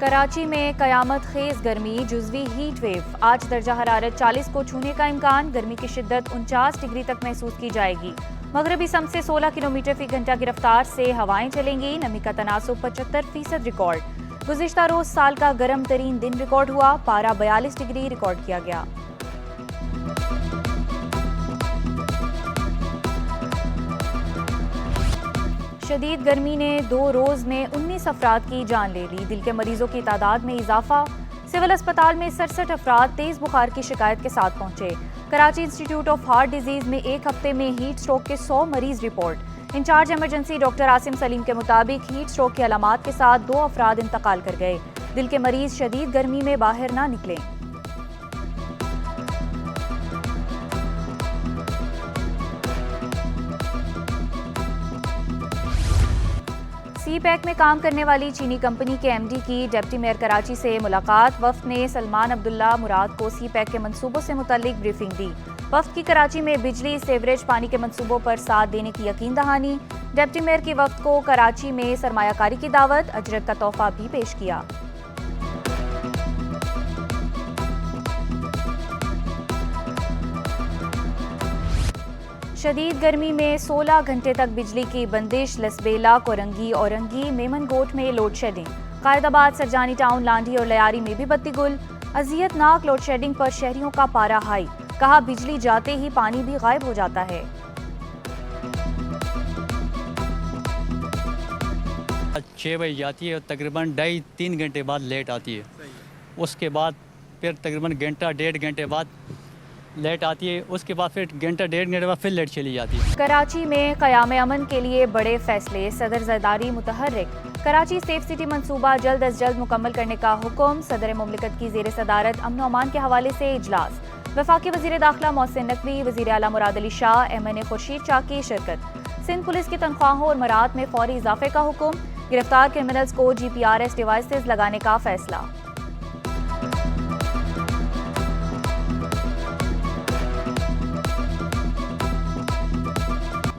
کراچی میں قیامت خیز گرمی، جزوی ہیٹ ویو، آج درجہ حرارت 40 کو چھونے کا امکان، گرمی کی شدت 49 ڈگری تک محسوس کی جائے گی۔ مغربی سمت سے 16 کلومیٹر فی گھنٹہ کی رفتار سے ہوائیں چلیں گی، نمی کا تناسب 75% ریکارڈ۔ گزشتہ روز سال کا گرم ترین دن ریکارڈ ہوا، پارہ 42 ڈگری ریکارڈ کیا گیا۔ شدید گرمی نے 2 روز میں 19 افراد کی جان لے لی، دل کے مریضوں کی تعداد میں اضافہ، سول اسپتال میں 67 افراد تیز بخار کی شکایت کے ساتھ پہنچے۔ Karachi institute of heart disease میں ایک ہفتے میں ہیٹ سٹروک کے 100 مریض report. Incharge emergency doctor Asim Saleem کے مطابق ہیٹ سٹروک کی علامات کے ساتھ 2 افراد انتقال کر گئے۔ دل کے مریض شدید گرمی میں باہر نہ نکلیں۔ سی پیک میں کام کرنے والی چینی کمپنی کے ایم ڈی کی ڈپٹی میئر کراچی سے ملاقات، وفد نے سلمان عبداللہ مراد کو سی پیک کے منصوبوں سے متعلق بریفنگ دی۔ وفد کی کراچی میں بجلی، سیوریج، پانی کے منصوبوں پر ساتھ دینے کی یقین دہانی۔ ڈپٹی میئر کی وفد کو کراچی میں سرمایہ کاری کی دعوت، اجرت کا تحفہ بھی پیش کیا۔ شدید گرمی میں 16 گھنٹے تک بجلی کی بندش، لسبیلا، کورنگی، اورنگی، میمن گوٹ میں لوڈ شیڈنگ، قائد آباد، سرجانی ٹاؤن، لانڈھی اور لیاری میں بھی بتی گل۔ اذیت ناک لوڈ شیڈنگ پر شہریوں کا پارہ ہائی، کہا بجلی جاتے ہی پانی بھی غائب ہو جاتا ہے۔ 6 بجے جاتی ہے اور تقریباً 2.5-3 گھنٹے بعد لیٹ آتی ہے، اس کے بعد پھر تقریباً گھنٹہ 1.5 گھنٹے بعد لیٹ آتی ہے، اس کے بعد پھر گھنٹہ 1.5 گھنٹے بعد پھر لیٹ چلی جاتی ہے۔ کراچی میں قیام امن کے لیے بڑے فیصلے، صدر زرداری متحرک، کراچی سیف سٹی منصوبہ جلد از جلد مکمل کرنے کا حکم، صدر مملکت کی زیر صدارت امن و امان کے حوالے سے اجلاس، وفاقی وزیر داخلہ محسن نقوی، وزیر اعلیٰ مراد علی شاہ، ایم این اے خورشید شاہ کی شرکت۔ سندھ پولیس کی تنخواہوں اور مراعات میں فوری اضافے کا حکم، گرفتار کرمنلز کو جی پی آر ایس ڈیوائسز لگانے کا فیصلہ۔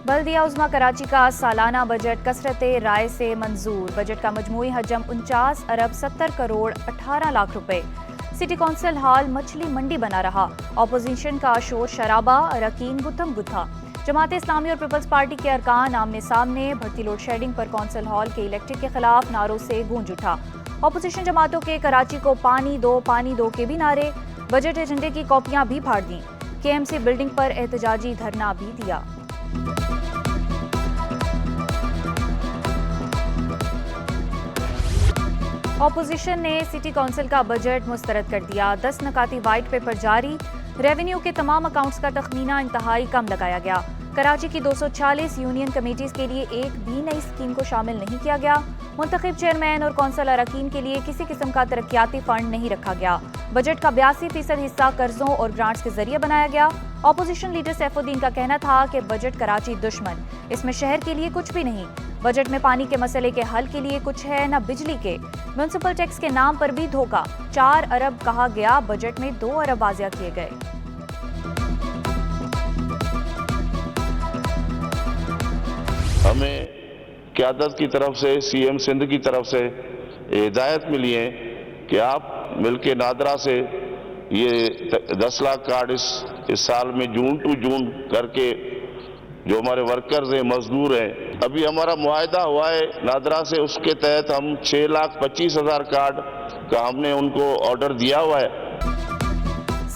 بلدیہ عظمیٰ کراچی کا سالانہ بجٹ کثرت رائے سے منظور، بجٹ کا مجموعی حجم 49 ارب 70 کروڑ 18 لاکھ روپے۔ سٹی کونسل ہال مچھلی منڈی بنا رہا، اپوزیشن کا شور شرابہ، اراکین گتھم گتھا۔ جماعت اسلامی اور پیپلز پارٹی کے ارکان آمنے سامنے، بڑھتی لوڈ شیڈنگ پر کونسل ہال کے الیکٹرک کے خلاف نعروں سے گونج اٹھا۔ اپوزیشن جماعتوں کے کراچی کو پانی دو کے بھی نعرے، بجٹ ایجنڈے کی کاپیاں بھی پھاڑ دیں، کے ایم سی بلڈنگ پر احتجاجی دھرنا بھی دیا۔ اپوزیشن نے سٹی کونسل کا بجٹ مسترد کر دیا، 10 نکاتی وائٹ پیپر جاری، ریونیو کے تمام اکاؤنٹس کا تخمینہ انتہائی کم لگایا گیا۔ کراچی کی 240 یونین کمیٹیز کے لیے ایک بھی نئی اسکیم کو شامل نہیں کیا گیا۔ منتخب چیئرمین اور کونسل اراکین کے لیے کسی قسم کا ترقیاتی فنڈ نہیں رکھا گیا۔ بجٹ کا 82% حصہ قرضوں اور گرانٹس کے ذریعے بنایا گیا۔ اپوزیشن لیڈر سیف الدین کا کہنا تھا کہ بجٹ کراچی دشمن، اس میں شہر کے لیے کچھ بھی نہیں۔ بجٹ میں پانی کے مسئلے کے حل کے لیے کچھ ہے نہ بجلی کے، میونسپل ٹیکس کے نام پر بھی دھوکہ، 4 ارب کہا گیا، بجٹ میں 2 ارب واضح کیے گئے۔ ہمیں قیادت کی طرف سے، سی ایم سندھ کی طرف سے ہدایت ملی ہے کہ آپ ملک نادرا سے یہ 10 لاکھ کارڈ اس سال میں جون ٹو جون کر کے جو ہمارے ورکرز ہیں، مزدور ہیں، ابھی ہمارا معاہدہ ہوا ہے نادرا سے، اس کے تحت ہم 6,25,000 کارڈ کا ہم نے ان کو آرڈر دیا ہوا ہے۔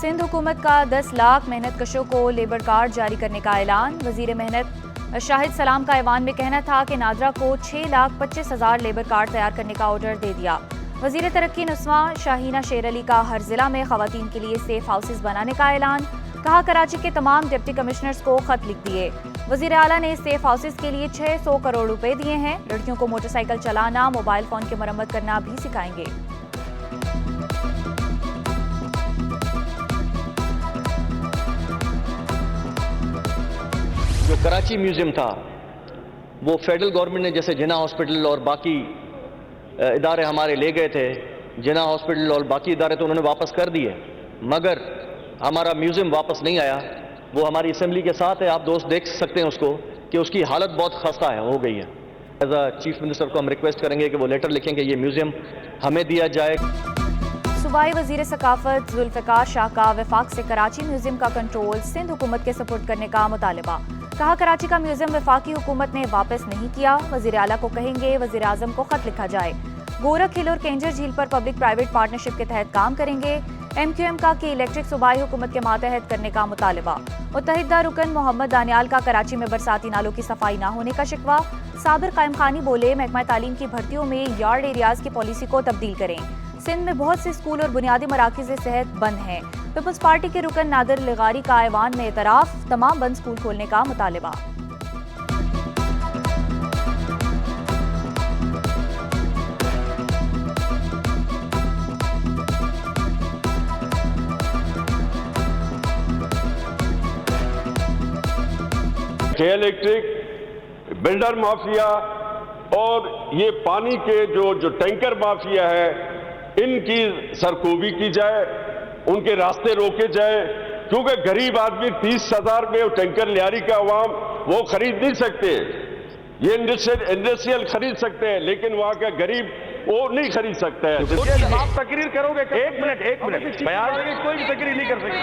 سندھ حکومت کا 10 لاکھ محنت کشوں کو لیبر کارڈ جاری کرنے کا اعلان، وزیر محنت شاہد سلام کا ایوان میں کہنا تھا کہ نادرا کو 6,25,000 لیبر کارڈ تیار کرنے کا آرڈر دے دیا۔ وزیر ترقی نسواں شاہینہ شیر علی کا ہر ضلع میں خواتین کے لیے سیف ہاؤسز بنانے کا اعلان، کہا کراچی کے تمام ڈپٹی کمشنرز کو خط لکھ دیے۔ وزیر اعلیٰ نے سیف ہاؤسز کے لیے 600 کروڑ روپے دیے ہیں، لڑکیوں کو موٹر سائیکل چلانا، موبائل فون کی مرمت کرنا بھی سکھائیں گے۔ جو کراچی میوزیم تھا وہ فیڈرل گورنمنٹ نے جیسے جناح ہاسپٹل اور باقی ادارے ہمارے لے گئے تھے، جناح ہاسپٹل اور باقی ادارے تو انہوں نے واپس کر دیے، مگر ہمارا میوزیم واپس نہیں آیا۔ وہ ہماری اسمبلی کے ساتھ ہے، آپ دوست دیکھ سکتے ہیں اس کو کہ اس کی حالت بہت خستہ ہے، ہو گئی ہے۔ ایز اے چیف منسٹر کو ہم ریکویسٹ کریں گے کہ وہ لیٹر لکھیں کہ یہ میوزیم ہمیں دیا جائے. صوبائی وزیر ثقافت ذوالفقار شاہ کا وفاق سے کراچی میوزیم کا کنٹرول سندھ حکومت کے سپرد کرنے کا مطالبہ. کہا کراچی کا میوزیم وفاقی حکومت نے واپس نہیں کیا. وزیر اعلیٰ کو کہیں گے وزیر اعظم کو خط لکھا جائے. گورکھ ہل اور کینجر جھیل پر پبلک پرائیویٹ پارٹنرشپ کے تحت کام کریں گے. MQM کا کی الیکٹرک صوبائی حکومت کے ماتحت کرنے کا مطالبہ. متحدہ رکن محمد دانیال کا کراچی میں برساتی نالوں کی صفائی نہ ہونے کا شکوہ. صابر قائم خانی بولے محکمہ تعلیم کی بھرتیوں میں یارڈ ایریاز کی پالیسی کو تبدیل کریں. سندھ میں بہت سے اسکول اور بنیادی مراکز صحت بند ہیں. پیپلز پارٹی کے رکن نادر لغاری کا ایوان میں اعتراف. تمام بند اسکول کھولنے کا مطالبہ. کے الیکٹرک بلڈر مافیا اور یہ پانی کے جو ٹینکر مافیا ہے ان کی سرکوبی کی جائے, ان کے راستے روکے جائیں, کیونکہ غریب آدمی 30,000 میں ٹینکر لیاری کا عوام وہ خرید نہیں سکتے. یہ انڈسٹریل خرید سکتے ہیں لیکن وہاں کا غریب وہ نہیں خرید سکتا ہے. آپ تقریر کرو گے؟ ایک منٹ بیان, کوئی بھی تقریر نہیں کر سکتا.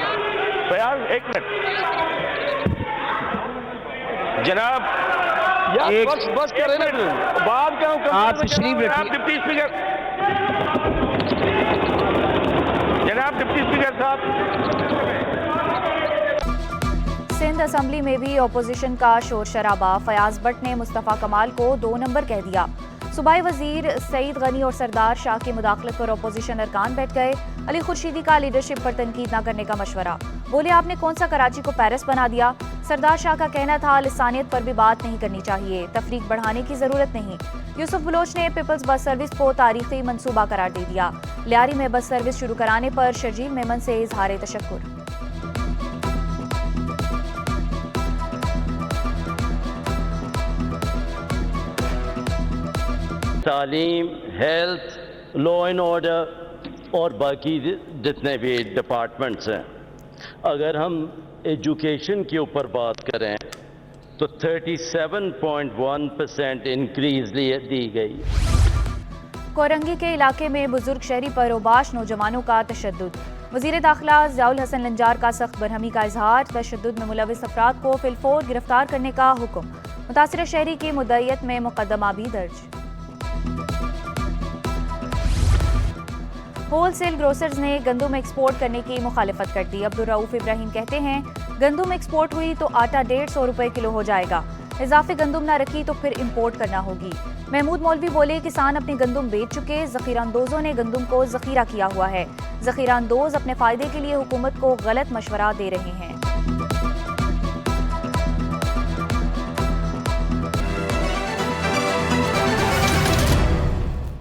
بیان ایک منٹ جناب, بس کریں بات کا آپ تشریف رکھیے. ڈپٹی اسپیکر جناب, ڈپٹی اسپیکر صاحب. سندھ اسمبلی میں بھی اپوزیشن کا شور شرابہ. فیاض بٹ نے مصطفیٰ کمال کو 2 نمبر کہہ دیا. صوبائی وزیر سعید غنی اور سردار شاہ کی مداخلت پر اپوزیشن ارکان بیٹھ گئے. علی خورشیدی کا لیڈرشپ پر تنقید نہ کرنے کا مشورہ. بولے آپ نے کون سا کراچی کو پیرس بنا دیا. سردار شاہ کا کہنا تھا لسانیت پر بھی بات نہیں کرنی چاہیے, تفریق بڑھانے کی ضرورت نہیں. یوسف بلوچ نے پیپلز بس سروس کو تاریخی منصوبہ قرار دے دیا. لیاری میں بس سروس شروع کرانے پر شرجیل میمن سے اظہار تشکر. تعلیم, ہیلتھ, لا اینڈ آرڈر اور باقی جتنے بھی ڈپارٹمنٹس ہیں, اگر ہم ایجوکیشن کے اوپر بات کریں تو 37.1% انکریز دی گئی. کورنگی کے علاقے میں بزرگ شہری پر اوباش نوجوانوں کا تشدد. وزیر داخلہ ضیاء الحسن لنجار کا سخت برہمی کا اظہار. تشدد میں ملوث افراد کو فی الفور گرفتار کرنے کا حکم. متاثرہ شہری کی مدعیت میں مقدمہ بھی درج. ہول سیل گروسرز نے گندم ایکسپورٹ کرنے کی مخالفت کر دی. عبدالرؤف ابراہیم کہتے ہیں گندم ایکسپورٹ ہوئی تو آٹا 150 روپے کلو ہو جائے گا. اضافی گندم نہ رکھی تو پھر امپورٹ کرنا ہوگی. محمود مولوی بولے کسان اپنی گندم بیچ چکے, ذخیرہ اندوزوں نے گندم کو ذخیرہ کیا ہوا ہے. ذخیرہ اندوز اپنے فائدے کے لیے حکومت کو غلط مشورہ دے رہے ہیں.